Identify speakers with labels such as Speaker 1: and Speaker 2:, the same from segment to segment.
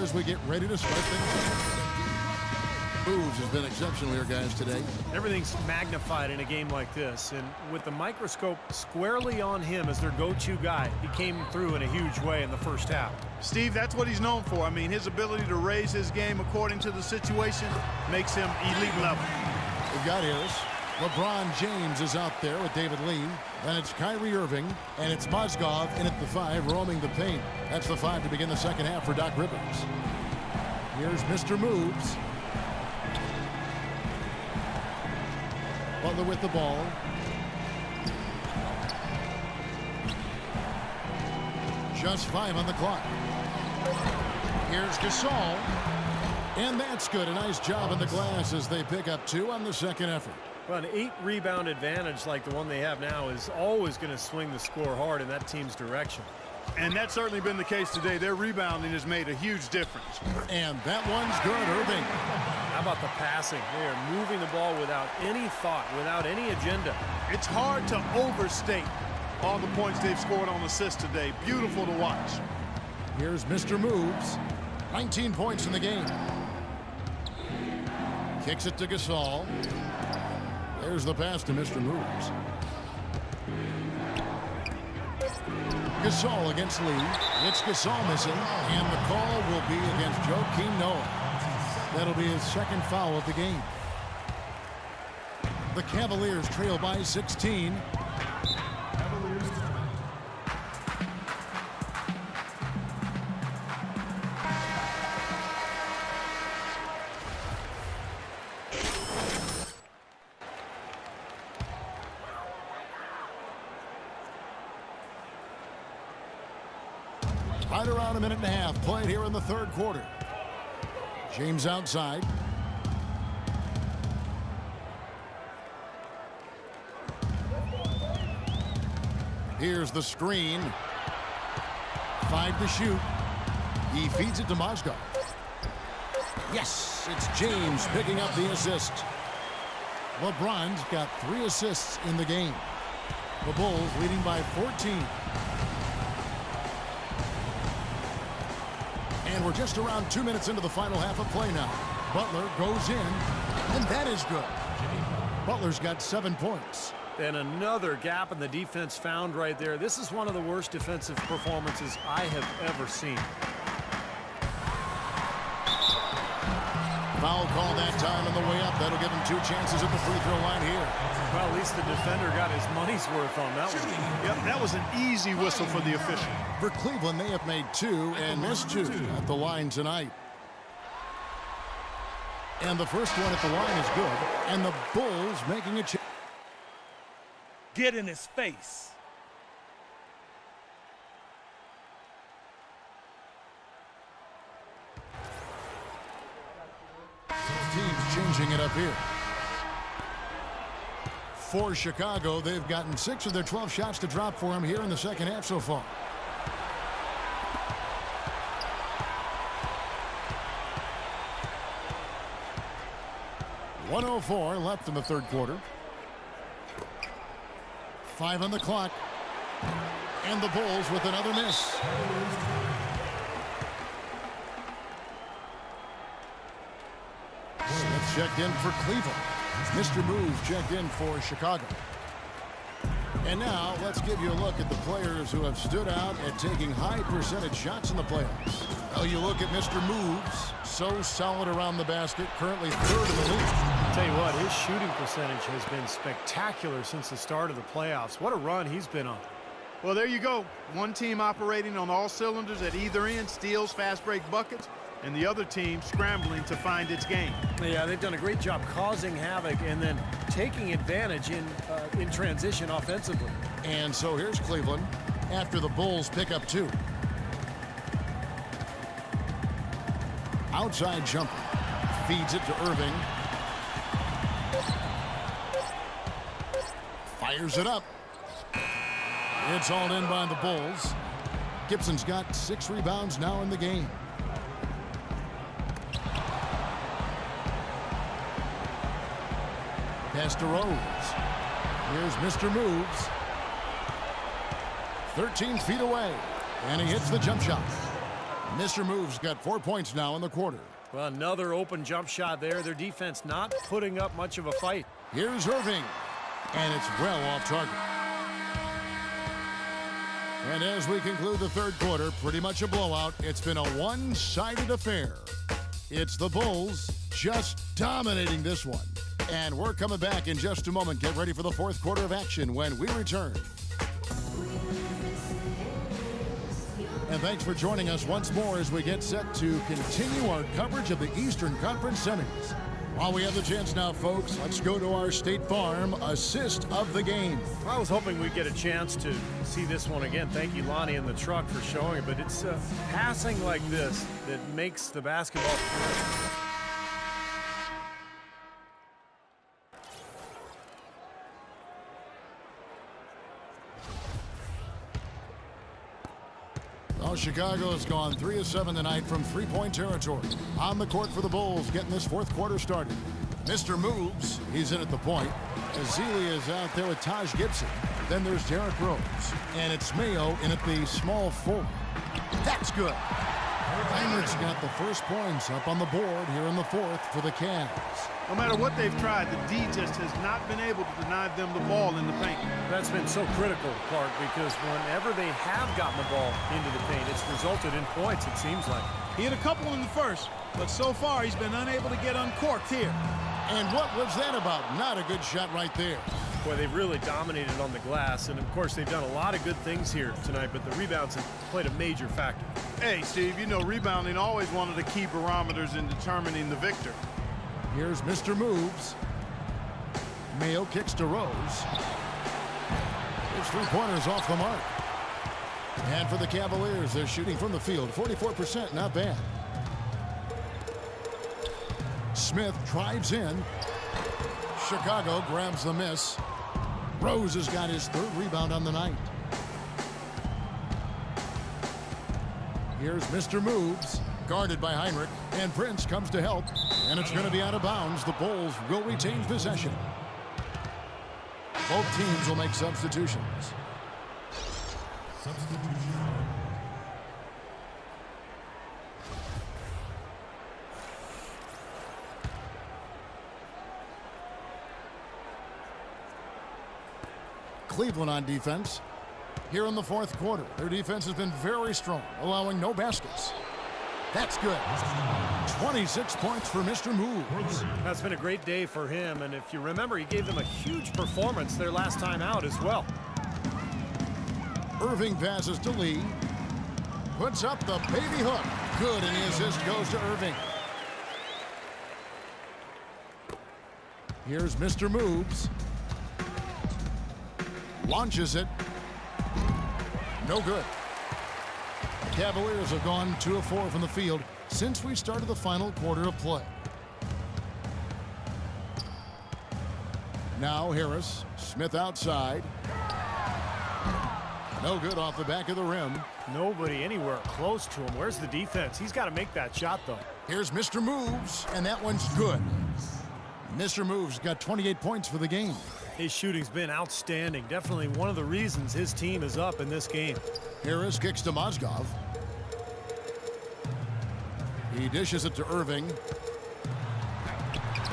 Speaker 1: as we get ready to start things. Moves has been exceptional here, guys, today.
Speaker 2: Everything's magnified in a game like this, and with the microscope squarely on him as their go-to guy, he came through in a huge way in the first half.
Speaker 3: Steve, that's what he's known for. I mean, his ability to raise his game according to the situation makes him elite level.
Speaker 1: We've got Harris. LeBron James is out there with David Lee. Then it's Kyrie Irving, and it's Mozgov in at the 5, roaming the paint. That's the 5 to begin the second half for Doc Rivers. Here's Mr. Moves. Butler with the ball. Just 5 on the clock. Here's Gasol. And that's good. A nice job in the glass as they pick up 2 on the second effort.
Speaker 2: Well, an 8-rebound advantage like the one they have now is always going to swing the score hard in that team's direction.
Speaker 3: And that's certainly been the case today. Their rebounding has made a huge difference.
Speaker 1: And that one's good, Irving.
Speaker 2: How about the passing? They are moving the ball without any thought, without any agenda.
Speaker 3: It's hard to overstate all the points they've scored on assists today. Beautiful to watch.
Speaker 1: Here's Mr. Moves. 19 points in the game. Kicks it to Gasol. There's the pass to Mr. Moves. Gasol against Lee. It's Gasol missing, and the call will be against Joakim Noah. That'll be his second foul of the game. The Cavaliers trail by 16. Right around a minute and a half played here in the third quarter. James outside. Here's the screen. 5 to shoot. He feeds it to Mozgov. Yes, it's James picking up the assist. LeBron's got 3 assists in the game. The Bulls leading by 14. And we're just around 2 minutes into the final half of play now. Butler goes in, and that is good. Butler's got 7 points.
Speaker 2: And another gap in the defense found right there. This is one of the worst defensive performances I have ever seen.
Speaker 1: Foul call that time on the way up. That'll give him 2 chances at the free throw line here.
Speaker 2: Well, at least the defender got his money's worth on that one.
Speaker 3: Yep, that was an easy whistle for the official.
Speaker 1: For Cleveland, they have made 2 and missed 2 at the line tonight. And the first one at the line is good. And the Bulls making a change.
Speaker 4: Get in his face.
Speaker 1: Teams changing it up here. For Chicago, they've gotten 6 of their 12 shots to drop for him here in the second half so far. .104 left in the third quarter. 5 on the clock. And the Bulls with another miss. Smith checked in for Cleveland. Mr. Moves checked in for Chicago. And now let's give you a look at the players who have stood out at taking high percentage shots in the playoffs. Well, you look at Mr. Moves, so solid around the basket, currently 3rd in the league.
Speaker 2: I'll tell you what, his shooting percentage has been spectacular since the start of the playoffs. What a run he's been on.
Speaker 3: Well, there you go. One team operating on all cylinders at either end, steals, fast break buckets, and the other team scrambling to find its game.
Speaker 2: Yeah, they've done a great job causing havoc and then taking advantage in transition offensively.
Speaker 1: And so here's Cleveland after the Bulls pick up 2. Outside jumper. Feeds it to Irving. Fires it up. It's hauled in by the Bulls. Gibson's got 6 rebounds now in the game. Pass to Rose. Here's Mr. Moves. 13 feet away. And he hits the jump shot. Mr. Move's got 4 points now in the quarter.
Speaker 2: Well, another open jump shot there. Their defense not putting up much of a fight.
Speaker 1: Here's Irving, and it's well off target. And as we conclude the third quarter, pretty much a blowout. It's been a one-sided affair. It's the Bulls just dominating this one. And we're coming back in just a moment. Get ready for the fourth quarter of action when we return. And thanks for joining us once more as we get set to continue our coverage of the Eastern Conference Semis. While we have the chance now, folks, let's go to our State Farm assist of the game.
Speaker 2: I was hoping we'd get a chance to see this one again. Thank you, Lonnie, and the truck for showing it. But it's passing like this that makes the basketball.
Speaker 1: Well, Chicago has gone 3 of 7 tonight from three-point territory. On the court for the Bulls, getting this fourth quarter started. Mr. Moves, he's in at the point. Azili is out there with Taj Gibson. Then there's Derrick Rose. And it's Mayo in at the small forward. That's good. Heinrich's got the first points up on the board here in the fourth for the Cavs.
Speaker 3: No matter what they've tried, the D just has not been able to deny them the ball in the paint.
Speaker 2: That's been so critical, Clark, because whenever they have gotten the ball into the paint, it's resulted in points, it seems like.
Speaker 3: He had a couple in the first, but so far he's been unable to get uncorked here.
Speaker 1: And what was that about? Not a good shot right there.
Speaker 2: Boy, they've really dominated on the glass, and of course they've done a lot of good things here tonight, but the rebounds have played a major factor.
Speaker 3: Hey, Steve, you know rebounding always one of the key barometers in determining the victor.
Speaker 1: Here's Mr. Moves. Mayo kicks to Rose. His three-pointers off the mark. And for the Cavaliers, they're shooting from the field. 44%, not bad. Smith drives in. Chicago grabs the miss. Rose has got his third rebound on the night. Here's Mr. Moves, guarded by Heinrich, and Prince comes to help, and it's going to be out of bounds. The Bulls will retain possession. Both teams will make substitutions. Cleveland on defense. Here in the fourth quarter, their defense has been very strong, allowing no baskets. That's good. 26 points for Mr. Moves.
Speaker 2: That's been a great day for him, and if you remember, he gave them a huge performance their last time out as well.
Speaker 1: Irving passes to Lee. Puts up the baby hook. Good, and the assist goes to Irving. Here's Mr. Moves. Launches it. No good. Cavaliers have gone 2 of 4 from the field since we started the final quarter of play. Now Harris. Smith outside. No good off the back of the rim.
Speaker 2: Nobody anywhere close to him. Where's the defense? He's got to make that shot, though.
Speaker 1: Here's Mr. Moves, and that one's good. Mr. Moves got 28 points for the game.
Speaker 2: His shooting's been outstanding. Definitely one of the reasons his team is up in this game.
Speaker 1: Harris kicks to Mozgov. He dishes it to Irving.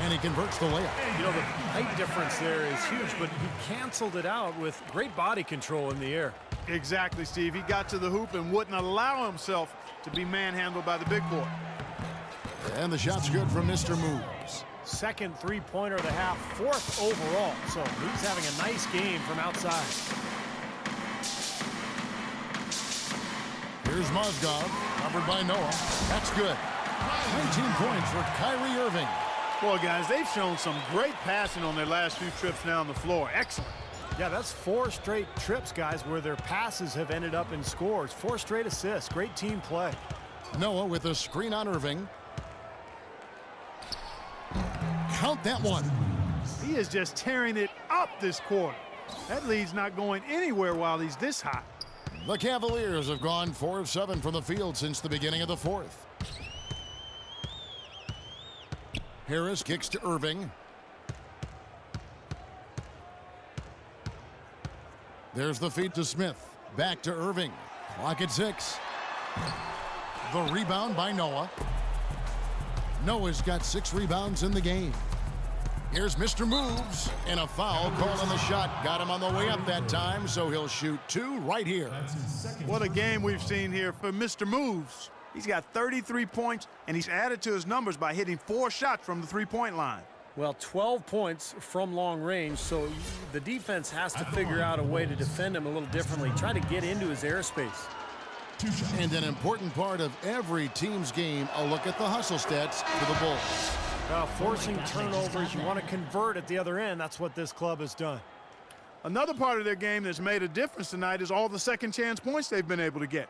Speaker 1: And he converts the layup.
Speaker 2: You know, the height difference there is huge, but he canceled it out with great body control in the air.
Speaker 3: Exactly, Steve. He got to the hoop and wouldn't allow himself to be manhandled by the big boy.
Speaker 1: And the shot's good from Mr. Moves.
Speaker 2: Second three-pointer of the half, fourth overall. So he's having a nice game from outside.
Speaker 1: Here's Mozgov, covered by Noah. That's good. 19 points for Kyrie Irving.
Speaker 3: Boy, guys, they've shown some great passing on their last few trips down the floor. Excellent.
Speaker 2: Yeah, that's 4 straight trips, guys, where their passes have ended up in scores. 4 straight assists. Great team play.
Speaker 1: Noah with a screen on Irving. Count that one.
Speaker 3: He is just tearing it up this quarter. That lead's not going anywhere while he's this hot.
Speaker 1: The Cavaliers have gone 4 of 7 from the field since the beginning of the fourth. Harris kicks to Irving. There's the feed to Smith. Back to Irving. Clock at 6. The rebound by Noah. Noah's got 6 rebounds in the game. Here's Mr. Moves, and a foul call on the shot. Got him on the way up that time, so he'll shoot 2 right here.
Speaker 3: What a game we've seen here for Mr. Moves. He's got 33 points, and he's added to his numbers by hitting 4 shots from the three-point line.
Speaker 2: Well, 12 points from long range, so the defense has to figure out a way to defend him a little differently, try to get into his airspace.
Speaker 1: And an important part of every team's game, a look at the hustle stats for the Bulls.
Speaker 2: Forcing turnovers, you want to convert at the other end. That's what this club has done.
Speaker 3: Another part of their game that's made a difference tonight is all the second chance points they've been able to get.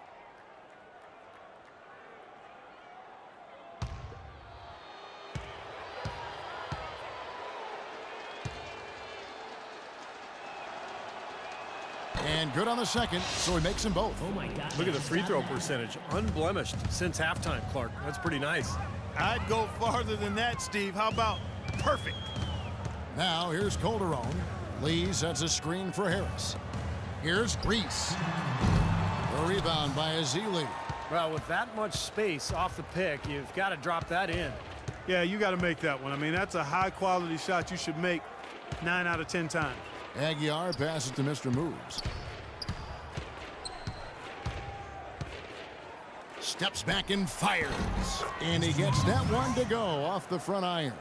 Speaker 1: And good on the second, so he makes them both.
Speaker 5: Oh my God.
Speaker 2: Look at the free throw percentage. Unblemished since halftime, Clark. That's pretty nice.
Speaker 3: I'd go farther than that, Steve. How about perfect?
Speaker 1: Now here's Calderon. Lee sets a screen for Harris. Here's Reese. A rebound by Azili.
Speaker 2: Well, with that much space off the pick, you've got to drop that in.
Speaker 3: Yeah, you got to make that one. I mean, that's a high-quality shot you should make 9 out of 10 times.
Speaker 1: Aguiar passes to Mr. Moves. Steps back and fires. And he gets that one to go off the front iron.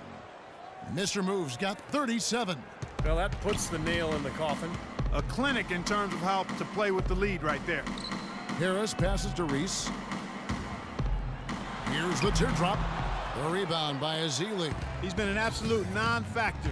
Speaker 1: Mr. Moves got 37.
Speaker 2: Well, that puts the nail in the coffin.
Speaker 3: A clinic in terms of how to play with the lead right there.
Speaker 1: Harris passes to Reese. Here's the teardrop. The rebound by Azili.
Speaker 3: He's been an absolute non-factor.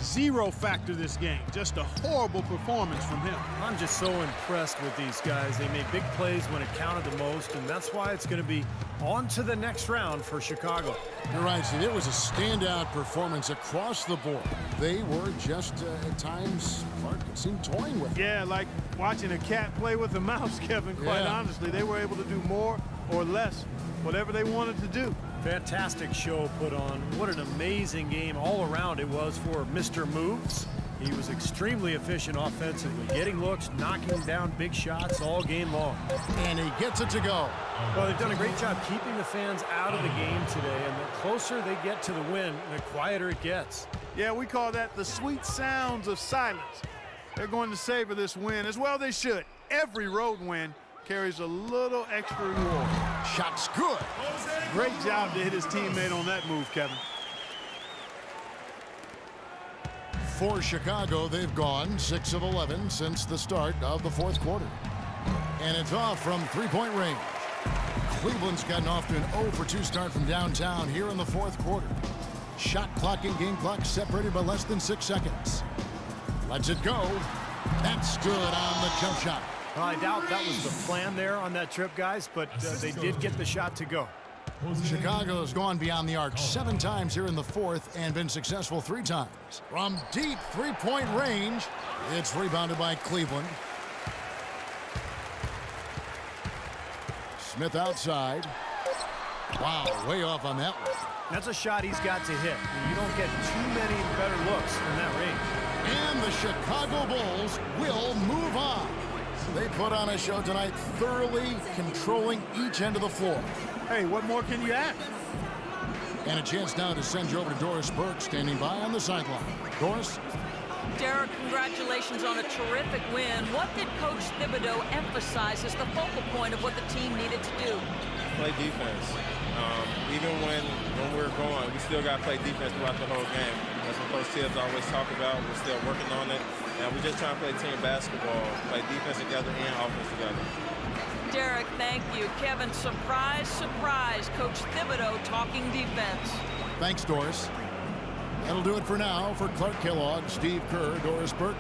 Speaker 3: 0 factor this game. Just a horrible performance from him.
Speaker 2: I'm just so impressed with these guys. They made big plays when it counted the most, and that's why it's going to be on to the next round for Chicago.
Speaker 1: You're right, Steve. It was a standout performance across the board. They were just, at times, Clark, it seemed toying with it.
Speaker 3: Yeah, like watching a cat play with a mouse, Kevin, quite honestly. They were able to do more or less, whatever they wanted to do.
Speaker 2: Fantastic show put on. What an amazing game all around it was for Mr. Moves. He was extremely efficient offensively, getting looks, knocking down big shots all game long.
Speaker 1: And he gets it to go.
Speaker 2: Well, they've done a great job keeping the fans out of the game today, and the closer they get to the win, the quieter it gets.
Speaker 3: Yeah, we call that the sweet sounds of silence. They're going to savor this win, as well they should. Every road win carries a little extra reward.
Speaker 1: Shot's good.
Speaker 3: Great job to hit his teammate on that move, Kevin.
Speaker 1: For Chicago, they've gone 6 of 11 since the start of the fourth quarter. And it's off from three-point range. Cleveland's gotten off to an 0 for 2 start from downtown here in the fourth quarter. Shot clock and game clock separated by less than 6 seconds. Lets it go. That's good on the jump shot.
Speaker 2: Well, I doubt that was the plan there on that trip, guys, but they did get the shot to go.
Speaker 1: Chicago's gone beyond the arc 7 times here in the fourth and been successful 3 times. From deep three-point range, it's rebounded by Cleveland. Smith outside. Wow, way off on that one.
Speaker 2: That's a shot he's got to hit. You don't get too many better looks from that range.
Speaker 1: And the Chicago Bulls will move on. They put on a show tonight, thoroughly controlling each end of the floor.
Speaker 3: Hey, what more can you ask?
Speaker 1: And a chance now to send you over to Doris Burke, standing by on the sideline. Doris?
Speaker 6: Derek, congratulations on a terrific win. What did Coach Thibodeau emphasize as the focal point of what the team needed to do?
Speaker 7: Play defense. Even when we're going, we still got to play defense throughout the whole game. That's what Coach Tibbs always talk about. We're still working on it. And we're just trying to play team basketball, play defense together and offense together.
Speaker 6: Derek, thank you. Kevin, surprise, surprise. Coach Thibodeau talking defense.
Speaker 1: Thanks, Doris. That'll do it for now. For Clark Kellogg, Steve Kerr, Doris Burke.